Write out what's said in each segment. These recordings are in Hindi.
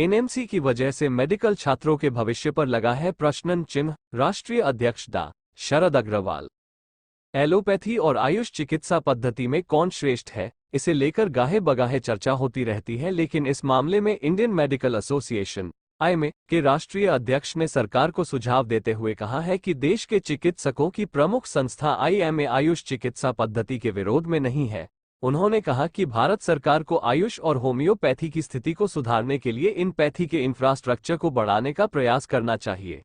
एनएमसी की वजह से मेडिकल छात्रों के भविष्य पर लगा है प्रश्न चिन्ह। राष्ट्रीय अध्यक्ष डा. शरद अग्रवाल। एलोपैथी और आयुष चिकित्सा पद्धति में कौन श्रेष्ठ है, इसे लेकर गाहे बगाहे चर्चा होती रहती है, लेकिन इस मामले में इंडियन मेडिकल एसोसिएशन (आईएमए) के राष्ट्रीय अध्यक्ष ने सरकार को सुझाव देते हुए कहा है कि देश के चिकित्सकों की प्रमुख संस्था आईएमए आयुष चिकित्सा पद्धति के विरोध में नहीं है। उन्होंने कहा कि भारत सरकार को आयुष और होम्योपैथी की स्थिति को सुधारने के लिए इन पैथी के इंफ्रास्ट्रक्चर को बढ़ाने का प्रयास करना चाहिए।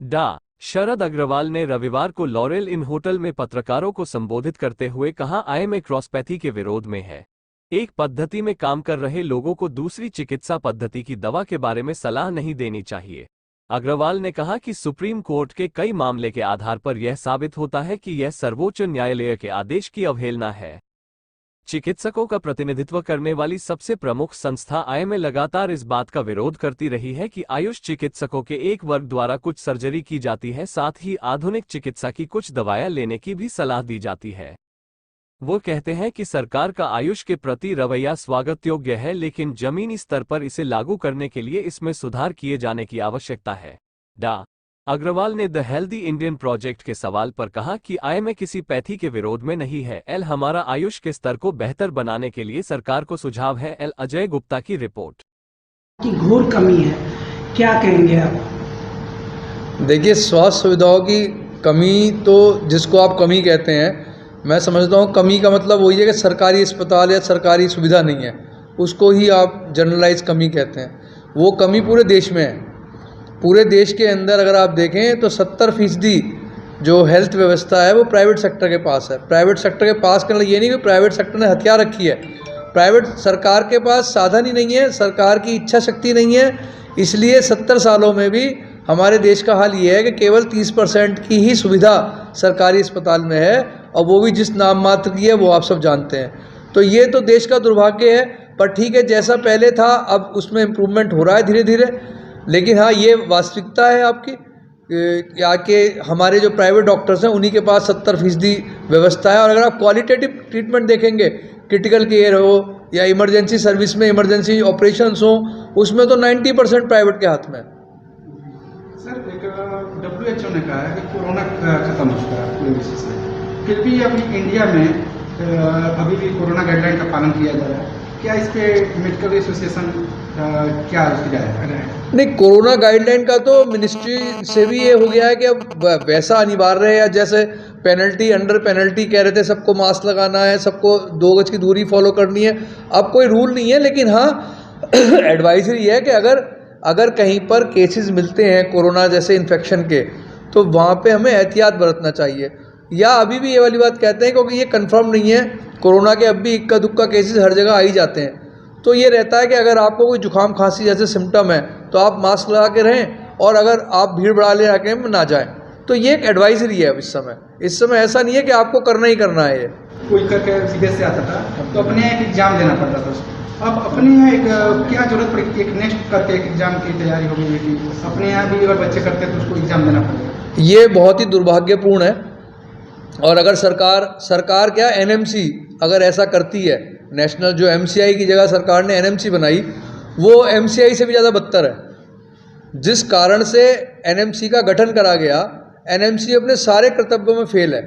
डा. शरद अग्रवाल ने रविवार को लॉरेल इन होटल में पत्रकारों को संबोधित करते हुए कहा, आईएमए क्रॉसपैथी के विरोध में है। एक पद्धति में काम कर रहे लोगों को दूसरी चिकित्सा पद्धति की दवा के बारे में सलाह नहीं देनी चाहिए। अग्रवाल ने कहा कि सुप्रीम कोर्ट के कई मामले के आधार पर यह साबित होता है कि यह सर्वोच्च न्यायालय के आदेश की अवहेलना है। चिकित्सकों का प्रतिनिधित्व करने वाली सबसे प्रमुख संस्था आईएमए लगातार इस बात का विरोध करती रही है कि आयुष चिकित्सकों के एक वर्ग द्वारा कुछ सर्जरी की जाती है, साथ ही आधुनिक चिकित्सा की कुछ दवाएं लेने की भी सलाह दी जाती है। वो कहते हैं कि सरकार का आयुष के प्रति रवैया स्वागत योग्य है, लेकिन जमीनी स्तर पर इसे लागू करने के लिए इसमें सुधार किए जाने की आवश्यकता है। डा. अग्रवाल ने द हेल्दी इंडियन प्रोजेक्ट के सवाल पर कहा कि आईएमए किसी पैथी के विरोध में नहीं है। हमारा आयुष के स्तर को बेहतर बनाने के लिए सरकार को सुझाव है। अजय गुप्ता की रिपोर्ट। की घोर कमी है, क्या कहेंगे आप? देखिए, स्वास्थ्य सुविधाओं की कमी तो जिसको आप कमी कहते हैं, मैं समझता हूँ कमी का मतलब वही है कि सरकारी अस्पताल या सरकारी सुविधा नहीं है, उसको ही आप जनरलाइज कमी कहते हैं। वो कमी पूरे देश में है। पूरे देश के अंदर अगर आप देखें तो 70% जो हेल्थ व्यवस्था है वो प्राइवेट सेक्टर के पास है। प्राइवेट सेक्टर के पास करना ये नहीं कि प्राइवेट सेक्टर ने हथियार रखी है, प्राइवेट सरकार के पास साधन ही नहीं है, सरकार की इच्छा शक्ति नहीं है। इसलिए 70 सालों में भी हमारे देश का हाल ये है कि केवल 30% की ही सुविधा सरकारी अस्पताल में है, और वो भी जिस नाम मात्र की है वो आप सब जानते हैं। तो ये तो देश का दुर्भाग्य है, पर ठीक है, जैसा पहले था अब उसमें इम्प्रूवमेंट हो रहा है धीरे धीरे। लेकिन हाँ, ये वास्तविकता है आपकी कि हमारे जो प्राइवेट डॉक्टर्स हैं उन्हीं के पास 70% व्यवस्था है। और अगर आप क्वालिटेटिव ट्रीटमेंट देखेंगे, क्रिटिकल केयर हो या इमरजेंसी सर्विस में इमरजेंसी ऑपरेशंस हो, उसमें तो 90% प्राइवेट के हाथ में है। सर, एक WHO ने कहा है कि कोरोना खत्म हो चुका है पूरे विश्व से, फिर भी अभी इंडिया में अभी भी कोरोना गाइडलाइन का पालन किया जा रहा है। क्या इस पे मेडिकल एसोसिएशन क्या उसकी राय है? नहीं, कोरोना गाइडलाइन का तो मिनिस्ट्री से भी ये हो गया है कि अब वैसा अनिवार्य है, या जैसे पेनल्टी अंडर पेनल्टी कह रहे थे सबको मास्क लगाना है, सबको 2 गज की दूरी फॉलो करनी है। अब कोई रूल नहीं है, लेकिन हाँ एडवाइजरी है कि अगर कहीं पर केसेस मिलते हैं कोरोना जैसे इन्फेक्शन के, तो वहाँ पे हमें एहतियात बरतना चाहिए। या अभी भी ये वाली बात कहते हैं क्योंकि ये कंफर्म नहीं है, कोरोना के अब भी इक्का दुक्का केसेस हर जगह आ ही जाते हैं। तो ये रहता है कि अगर आपको कोई जुकाम खांसी जैसे सिम्टम है तो आप मास्क लगा के रहें, और अगर आप भीड़ भड़ाले इलाके में ना जाएं। तो ये एक एडवाइजरी है। इस समय ऐसा नहीं है कि आपको करना ही करना है। ये कोई करके विदेश से आता था तो अपने यहाँ एक एग्जाम देना पड़ता था उसको, अब अपने यहाँ एक क्या जरूरत पड़ती है, एक नेक्स्ट करके एक एग्जाम की तैयारी हो गई है कि अपने यहाँ भी अगर बच्चे करते हैं तो उसको एग्जाम देना पड़ेगा। ये बहुत ही दुर्भाग्यपूर्ण है। और अगर सरकार क्या एनएमसी अगर ऐसा करती है, नेशनल जो एमसीआई की जगह सरकार ने एनएमसी बनाई, वो एमसीआई से भी ज़्यादा बदतर है। जिस कारण से एनएमसी का गठन करा गया, एनएमसी अपने सारे कर्तव्यों में फेल है।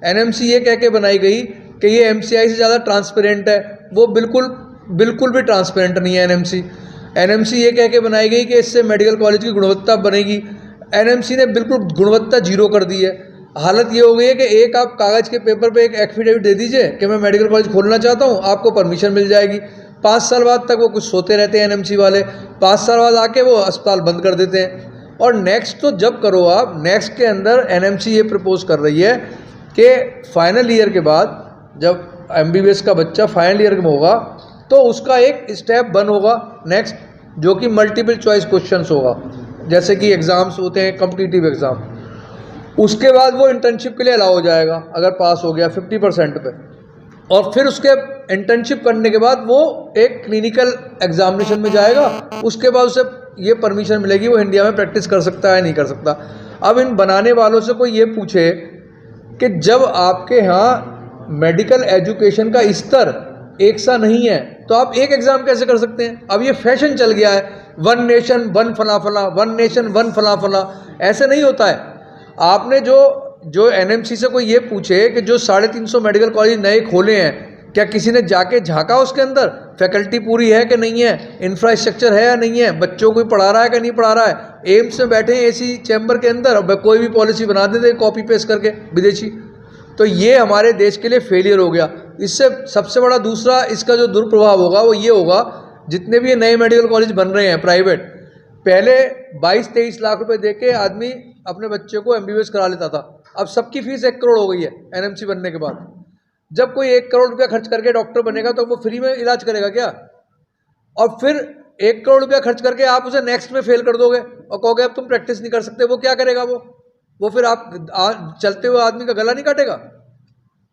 एनएमसी ये कह के बनाई गई कि ये एमसीआई से ज़्यादा ट्रांसपेरेंट है, वो बिल्कुल भी ट्रांसपेरेंट नहीं है। एनएमसी ये कह के बनाई गई कि इससे मेडिकल कॉलेज की गुणवत्ता बनेगी। एनएमसी ने बिल्कुल गुणवत्ता जीरो कर दी है। हालत ये हो गई है कि एक आप कागज़ के पेपर पे एक एफिडेविट दे दीजिए कि मैं मेडिकल कॉलेज खोलना चाहता हूँ, आपको परमिशन मिल जाएगी। 5 साल बाद तक वो कुछ सोते रहते हैं एनएमसी वाले, 5 साल बाद आके वो अस्पताल बंद कर देते हैं। और नेक्स्ट तो जब करो आप, नेक्स्ट के अंदर एनएमसी ये प्रपोज कर रही है कि फाइनल ईयर के बाद जब एमबीबीएस का बच्चा फाइनल ईयर में होगा तो उसका एक स्टेप 1 होगा नेक्स्ट, जो कि मल्टीपल चॉइस क्वेश्चंस होगा, जैसे कि एग्ज़ाम्स होते हैं कॉम्पिटिटिव एग्ज़ाम। उसके बाद वो इंटर्नशिप के लिए अलाउ हो जाएगा अगर पास हो गया 50% पे, और फिर उसके इंटर्नशिप करने के बाद वो एक क्लिनिकल एग्जामिनेशन में जाएगा। उसके बाद उसे ये परमिशन मिलेगी वो इंडिया में प्रैक्टिस कर सकता है नहीं कर सकता। अब इन बनाने वालों से कोई ये पूछे कि जब आपके यहाँ मेडिकल एजुकेशन का स्तर एक सा नहीं है तो आप एक एग्ज़ाम कैसे कर सकते हैं? अब ये फैशन चल गया है वन नेशन वन फला फला, वन नेशन वन फला फला, ऐसे नहीं होता है। आपने जो एनएमसी से कोई ये पूछे कि जो 350 मेडिकल कॉलेज नए खोले हैं, क्या किसी ने जाके झांका उसके अंदर? फैकल्टी पूरी है कि नहीं है, इंफ्रास्ट्रक्चर है या नहीं है, बच्चों को पढ़ा रहा है कि नहीं पढ़ा रहा है? एम्स में बैठे हैं एसी चैम्बर के अंदर, अब कोई भी पॉलिसी बना देते कॉपी पेस्ट करके विदेशी। तो ये हमारे देश के लिए फेलियर हो गया। इससे सबसे बड़ा दूसरा इसका जो दुष्प्रभाव होगा वो ये होगा, जितने भी ये नए मेडिकल कॉलेज बन रहे हैं प्राइवेट, पहले 22-23 लाख रुपए दे के आदमी अपने बच्चे को MBBS करा लेता था, अब सबकी फीस 1 करोड़ हो गई है एनएमसी बनने के बाद। जब कोई 1 करोड़ रुपया खर्च करके डॉक्टर बनेगा तो वो फ्री में इलाज करेगा क्या? और फिर 1 करोड़ रुपया खर्च करके आप उसे नेक्स्ट में फेल कर दोगे और कहोगे अब तुम प्रैक्टिस नहीं कर सकते, वो क्या करेगा? वो फिर आप चलते हुए आदमी का गला नहीं काटेगा?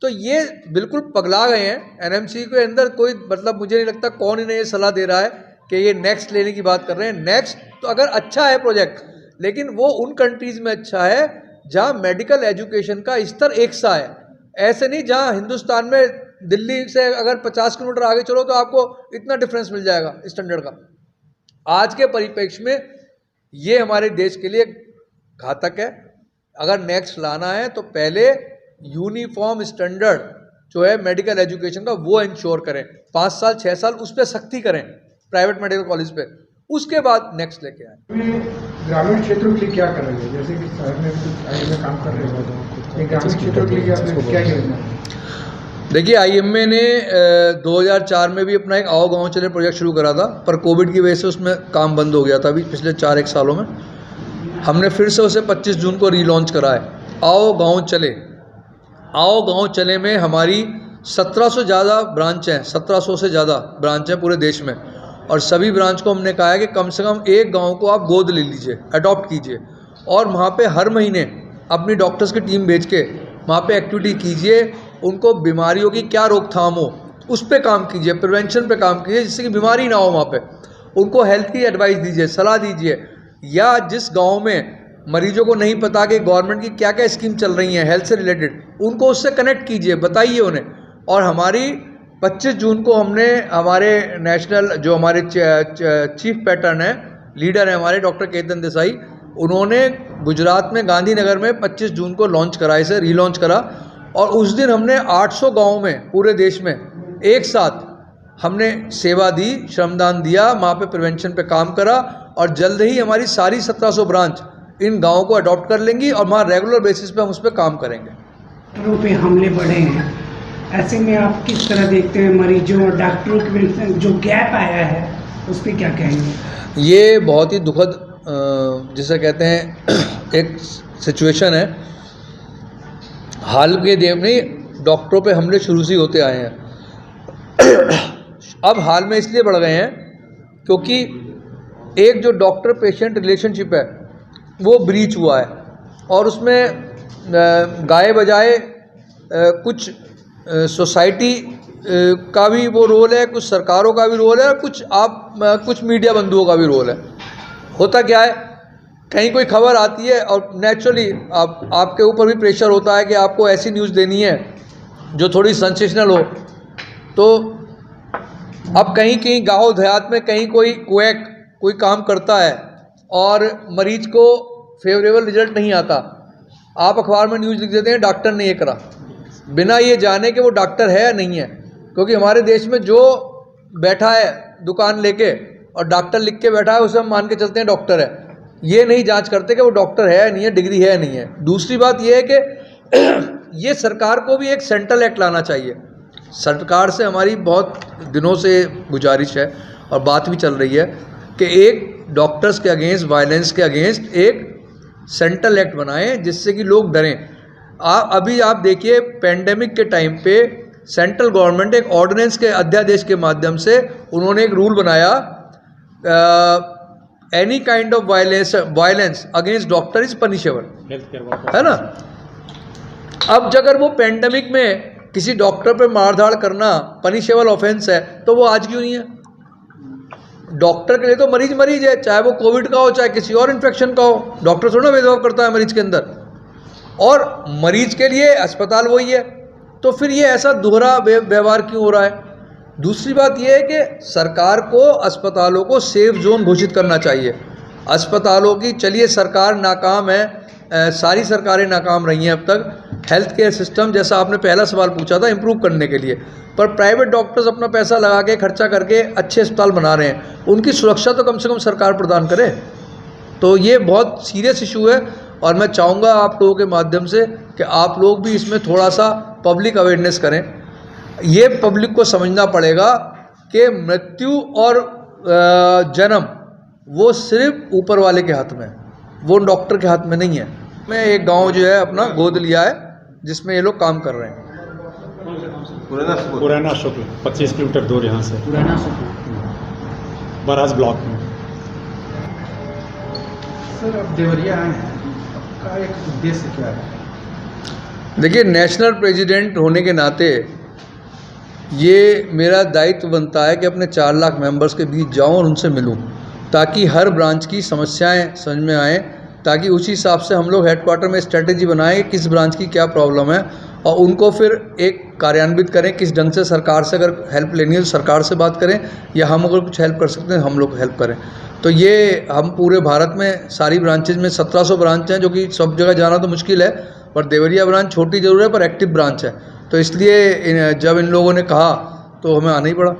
तो ये बिल्कुल पगला गए हैं। एनएमसी के अंदर कोई मतलब मुझे नहीं लगता कौन इन्हें ये सलाह दे रहा है कि ये नेक्स्ट लेने की बात कर रहे हैं। नेक्स्ट तो अगर अच्छा है प्रोजेक्ट, लेकिन वो उन कंट्रीज़ में अच्छा है जहाँ मेडिकल एजुकेशन का स्तर एक सा है। ऐसे नहीं जहाँ हिंदुस्तान में दिल्ली से अगर 50 किलोमीटर आगे चलो तो आपको इतना डिफरेंस मिल जाएगा स्टैंडर्ड का। आज के परिप्रेक्ष्य में ये हमारे देश के लिए घातक है। अगर नेक्स्ट लाना है तो पहले यूनिफॉर्म स्टैंडर्ड जो है मेडिकल एजुकेशन का वो इंश्योर करें, 5 साल 6 साल उस पर सख्ती करें प्राइवेट मेडिकल कॉलेज पे, उसके बाद नेक्स्ट लेके आए। ग्रामीण क्षेत्रों के लिए क्या करेंगे? जैसे कि शहर में काम कर रहे हो, तो ग्रामीण क्षेत्रों के लिए आपने क्या योजना है? देखिए, IMA ने 2004 में भी अपना एक आओ गाँव चले प्रोजेक्ट शुरू करा था, पर कोविड की वजह से उसमें काम बंद हो गया था। अभी पिछले 4-1 सालों में हमने फिर से उसे 25 जून को रीलॉन्च करा है। आओ गाँव चले, आओ गाँव चले में हमारी 1700 ज़्यादा ब्रांच हैं, 1700 से ज़्यादा ब्रांच हैं पूरे देश में, और सभी ब्रांच को हमने कहा है कि कम से कम एक गांव को आप गोद ले लीजिए, अडॉप्ट कीजिए, और वहाँ पे हर महीने अपनी डॉक्टर्स की टीम भेज के वहाँ पे एक्टिविटी कीजिए। उनको बीमारियों की क्या रोकथाम हो उस पर काम कीजिए, प्रिवेंशन पे काम कीजिए, जिससे कि बीमारी ना हो। वहाँ पे उनको हेल्थ की एडवाइस दीजिए, सलाह दीजिए, या जिस गाँव में मरीजों को नहीं पता कि गवर्नमेंट की क्या क्या स्कीम चल रही हैं हेल्थ से रिलेटेड, उनको उससे कनेक्ट कीजिए, बताइए उन्हें। और हमारी 25 जून को हमने हमारे नेशनल जो हमारे चीफ पैटर्न है, लीडर है हमारे डॉक्टर केतन देसाई, उन्होंने गुजरात में गांधीनगर में 25 जून को लॉन्च करा, इसे रीलॉन्च करा। और उस दिन हमने 800 गाँव में पूरे देश में एक साथ हमने सेवा दी, श्रमदान दिया, वहाँ पे प्रिवेंशन पे काम करा, और जल्द ही हमारी सारी 1700 ब्रांच इन गाँवों को अडॉप्ट कर लेंगी और वहाँ रेगुलर बेसिस पे हम उस पर काम करेंगे। डॉक्टरों पे हमले बढ़े हैं, ऐसे में आप किस तरह देखते हैं मरीजों और डॉक्टरों के बीच जो गैप आया है उस पर क्या कहेंगे? ये बहुत ही दुखद जिसे कहते हैं एक सिचुएशन है। हाल के देव में डॉक्टरों पे हमले शुरू से होते आए हैं। अब हाल में इसलिए बढ़ गए हैं क्योंकि एक जो डॉक्टर पेशेंट रिलेशनशिप है वो ब्रीच हुआ है, और उसमें गाए बजाए कुछ सोसाइटी का भी वो रोल है, कुछ सरकारों का भी रोल है, कुछ मीडिया बंधुओं का भी रोल है। होता क्या है, कहीं कोई खबर आती है और नेचुरली आपके ऊपर भी प्रेशर होता है कि आपको ऐसी न्यूज़ देनी है जो थोड़ी सेंसेशनल हो। तो अब कहीं गाँव देहात में कहीं कोई काम करता है और मरीज को फेवरेबल रिजल्ट नहीं आता, आप अखबार में न्यूज़ लिख देते हैं डॉक्टर ने ये करा, बिना ये जाने कि वो डॉक्टर है या नहीं है। क्योंकि हमारे देश में जो बैठा है दुकान लेके और डॉक्टर लिख के बैठा है उसे हम मान के चलते हैं डॉक्टर है, ये नहीं जांच करते कि वो डॉक्टर है या नहीं है, डिग्री है या नहीं है। दूसरी बात ये है कि ये सरकार को भी एक सेंट्रल एक्ट लाना चाहिए। सरकार से हमारी बहुत दिनों से गुजारिश है और बात भी चल रही है कि एक डॉक्टर्स के अगेंस्ट, वायलेंस के अगेंस्ट एक सेंट्रल एक्ट बनाएं जिससे कि लोग डरें। अभी आप देखिए पेंडेमिक के टाइम पे सेंट्रल गवर्नमेंट एक ऑर्डिनेंस के अध्यादेश के माध्यम से उन्होंने एक रूल बनाया, any kind of violence against doctor is punishable, है ना। अब अगर वो पेंडेमिक में किसी डॉक्टर पे मारधाड़ करना पनिशेबल ऑफेंस है तो वो आज क्यों नहीं है? डॉक्टर के लिए तो मरीज है, चाहे वो कोविड का हो चाहे किसी और इन्फेक्शन का हो, डॉक्टर थोड़ा भेदभाव करता है मरीज के अंदर, और मरीज के लिए अस्पताल वही है। तो फिर ये ऐसा दोहरा व्यवहार क्यों हो रहा है? दूसरी बात यह है कि सरकार को अस्पतालों को सेफ जोन घोषित करना चाहिए। अस्पतालों की, चलिए सरकार नाकाम है, सारी सरकारें नाकाम रही हैं अब तक हेल्थ केयर सिस्टम, जैसा आपने पहला सवाल पूछा था, इम्प्रूव करने के लिए, पर प्राइवेट डॉक्टर्स अपना पैसा लगा के खर्चा करके अच्छे अस्पताल बना रहे हैं, उनकी सुरक्षा तो कम से कम सरकार प्रदान करे। तो ये बहुत सीरियस इशू है और मैं चाहूँगा आप लोगों के माध्यम से कि आप लोग भी इसमें थोड़ा सा पब्लिक अवेयरनेस करें। ये पब्लिक को समझना पड़ेगा कि मृत्यु और जन्म वो सिर्फ ऊपर वाले के हाथ में है, वो डॉक्टर के हाथ में नहीं है। मैं एक गांव जो है अपना गोद लिया है जिसमें ये लोग काम कर रहे हैं। पुराना शुक्ल 25 किलोमीटर दूर यहाँ से, पुराना शुक्ल बराज ब्लॉक में। सर अब देवरिया आए हैं, आपका एक उद्देश्य क्या है? देखिए, नेशनल प्रेसिडेंट होने के नाते ये मेरा दायित्व बनता है कि अपने 4 लाख मेंबर्स के बीच जाऊं और उनसे मिलूं, ताकि हर ब्रांच की समस्याएं समझ में आएँ, ताकि उसी हिसाब से हम लोग हेडक्वार्टर में स्ट्रेटेजी बनाएं कि किस ब्रांच की क्या प्रॉब्लम है और उनको फिर एक कार्यान्वित करें। किस ढंग से सरकार से अगर हेल्प लेनी है तो सरकार से बात करें, या हम अगर कुछ हेल्प कर सकते हैं हम लोग हेल्प करें। तो ये हम पूरे भारत में सारी ब्रांचेज में 1700 ब्रांच हैं, जो कि सब जगह जाना तो मुश्किल है, पर देवरिया ब्रांच छोटी जरूर है पर एक्टिव ब्रांच है। तो इसलिए जब इन लोगों ने कहा तो हमें आना ही पड़ा।